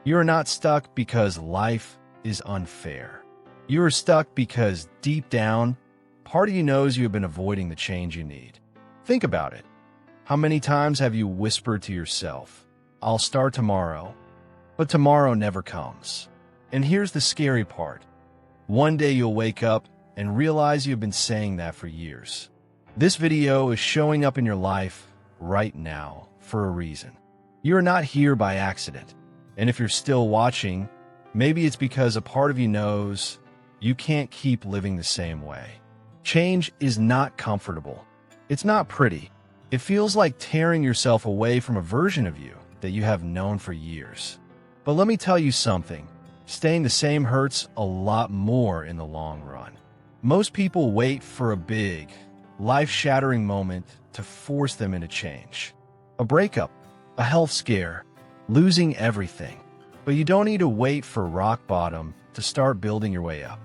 You are not stuck because life is unfair. You are stuck because deep down, part of you knows you have been avoiding the change you need. Think about it. How many times have you whispered to yourself, "I'll start tomorrow," but tomorrow never comes? And here's the scary part. One day you'll wake up and realize you've been saying that for years. This video is showing up in your life right now for a reason. You are not here by accident. And if you're still watching, maybe it's because a part of you knows you can't keep living the same way. Change is not comfortable. It's not pretty. It feels like tearing yourself away from a version of you that you have known for years. But let me tell you something. Staying the same hurts a lot more in the long run. Most people wait for a big, life-shattering moment to force them into change. A breakup, a health scare, losing everything. But you don't need to wait for rock bottom to start building your way up.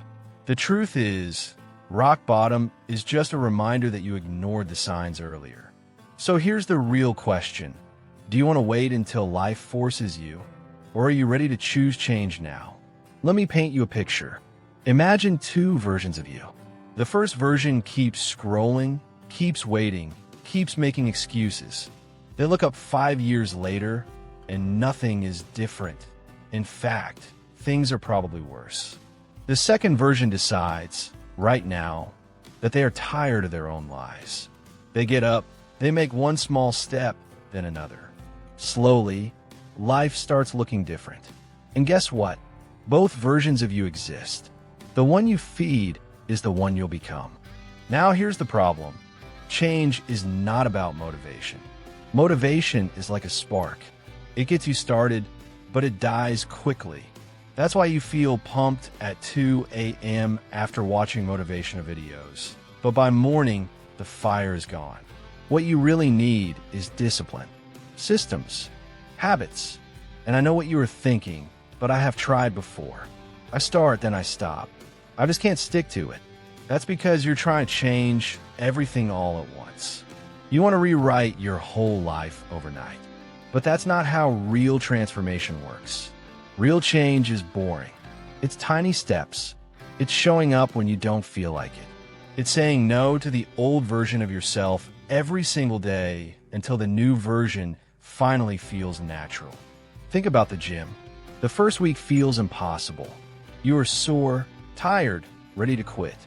The truth is, rock bottom is just a reminder that you ignored the signs earlier. So here's the real question. Do you want to wait until life forces you, or are you ready to choose change now? Let me paint you a picture. Imagine two versions of you. The first version keeps scrolling, keeps waiting, keeps making excuses. They look up 5 years later, and nothing is different. In fact, things are probably worse. The second version decides, right now, that they are tired of their own lies. They get up, they make one small step, then another. Slowly, life starts looking different. And guess what? Both versions of you exist. The one you feed is the one you'll become. Now here's the problem. Change is not about motivation. Motivation is like a spark. It gets you started, but it dies quickly. That's why you feel pumped at 2 a.m. after watching motivational videos. But by morning, the fire is gone. What you really need is discipline, systems, habits. And I know what you are thinking, but I have tried before. I start, then I stop. I just can't stick to it. That's because you're trying to change everything all at once. You want to rewrite your whole life overnight. But that's not how real transformation works. Real change is boring. It's tiny steps. It's showing up when you don't feel like it. It's saying no to the old version of yourself every single day until the new version finally feels natural. Think about the gym. The first week feels impossible. You are sore, tired, ready to quit.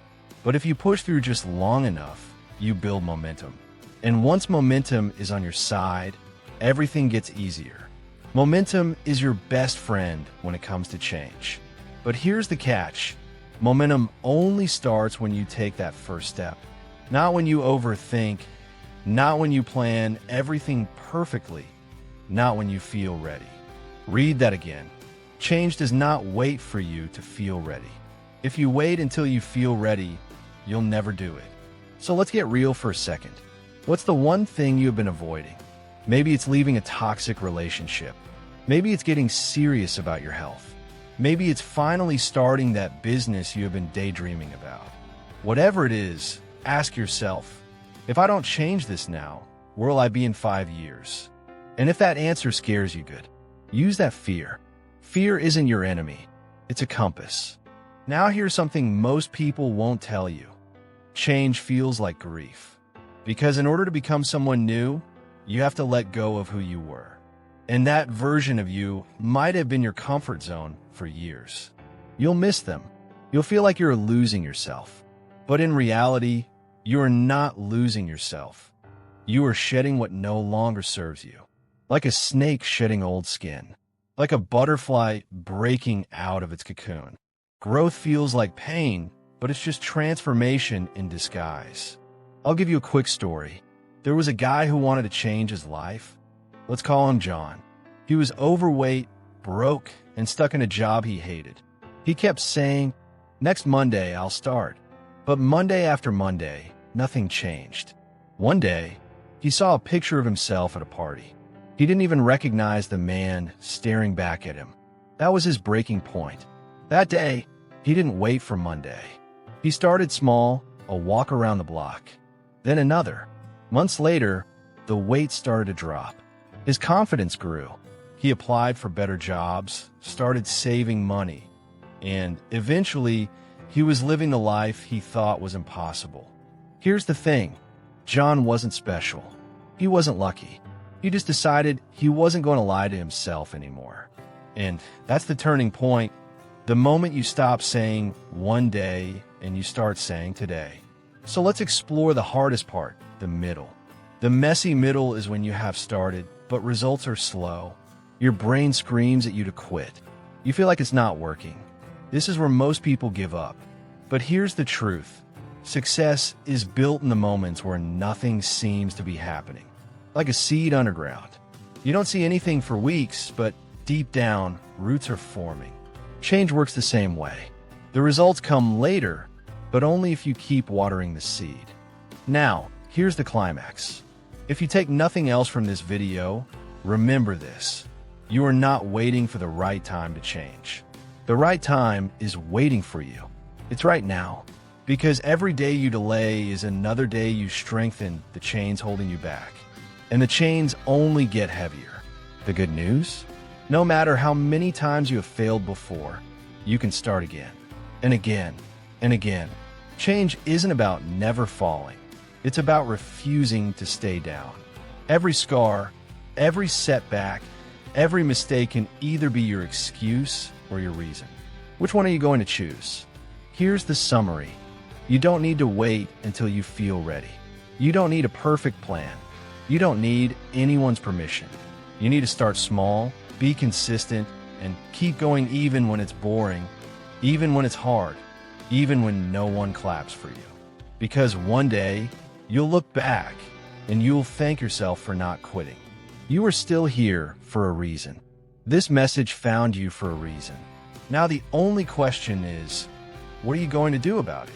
But if you push through just long enough, you build momentum. And once momentum is on your side, everything gets easier. Momentum is your best friend when it comes to change. But here's the catch. Momentum only starts when you take that first step. Not when you overthink, not when you plan everything perfectly, not when you feel ready. Read that again. Change does not wait for you to feel ready. If you wait until you feel ready, you'll never do it. So let's get real for a second. What's the one thing you've been avoiding? Maybe it's leaving a toxic relationship. Maybe it's getting serious about your health. Maybe it's finally starting that business you have been daydreaming about. Whatever it is, ask yourself, if I don't change this now, where will I be in 5 years? And if that answer scares you good, use that fear. Fear isn't your enemy. It's a compass. Now here's something most people won't tell you. Change feels like grief. Because in order to become someone new, you have to let go of who you were. And that version of you might have been your comfort zone for years. You'll miss them. You'll feel like you're losing yourself. But in reality, you are not losing yourself. You are shedding what no longer serves you. Like a snake shedding old skin. Like a butterfly breaking out of its cocoon. Growth feels like pain, but it's just transformation in disguise. I'll give you a quick story. There was a guy who wanted to change his life. Let's call him John. He was overweight, broke, and stuck in a job he hated. He kept saying, "Next Monday, I'll start." But Monday after Monday, nothing changed. One day, he saw a picture of himself at a party. He didn't even recognize the man staring back at him. That was his breaking point. That day, he didn't wait for Monday. He started small, a walk around the block. Then another. Months later, the weight started to drop. His confidence grew. He applied for better jobs, started saving money, and eventually he was living the life he thought was impossible. Here's the thing, John wasn't special. He wasn't lucky. He just decided he wasn't going to lie to himself anymore. And that's the turning point. The moment you stop saying one day and you start saying today. So let's explore the hardest part, the middle. The messy middle is when you have started, but results are slow. Your brain screams at you to quit. You feel like it's not working. This is where most people give up. But here's the truth. Success is built in the moments where nothing seems to be happening. Like a seed underground. You don't see anything for weeks, but deep down, roots are forming. Change works the same way. The results come later, but only if you keep watering the seed. Now, here's the climax. If you take nothing else from this video, remember this. You are not waiting for the right time to change. The right time is waiting for you. It's right now. Because every day you delay is another day you strengthen the chains holding you back. And the chains only get heavier. The good news? No matter how many times you have failed before, you can start again, and again, and again. Change isn't about never falling. It's about refusing to stay down. Every scar, every setback, every mistake can either be your excuse or your reason. Which one are you going to choose? Here's the summary. You don't need to wait until you feel ready. You don't need a perfect plan. You don't need anyone's permission. You need to start small, be consistent, and keep going even when it's boring, even when it's hard, even when no one claps for you. Because one day, you'll look back and you'll thank yourself for not quitting. You are still here for a reason. This message found you for a reason. Now the only question is, what are you going to do about it?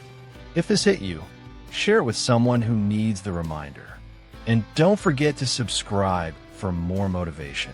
If this hit you, share it with someone who needs the reminder. And don't forget to subscribe for more motivation.